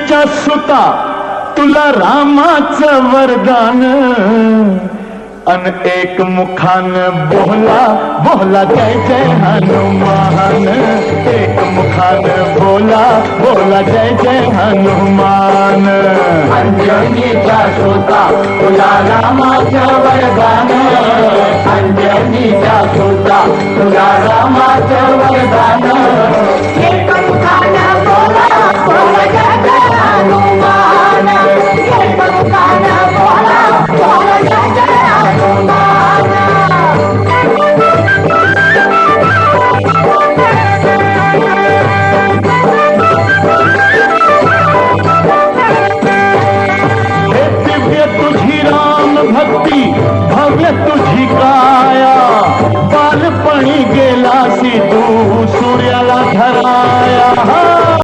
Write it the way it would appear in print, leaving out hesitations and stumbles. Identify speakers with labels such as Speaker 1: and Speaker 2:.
Speaker 1: अंजनीच्या सुता तुला रामाचं वरदान अन एक मुखान बोला बोला जय जय हनुमान एक मुखान बोला बोला जय जय हनुमान
Speaker 2: अंजनीचा सुता तुला रामाचं वरदान अंजनीचा सुता तुला रामाचं वरदान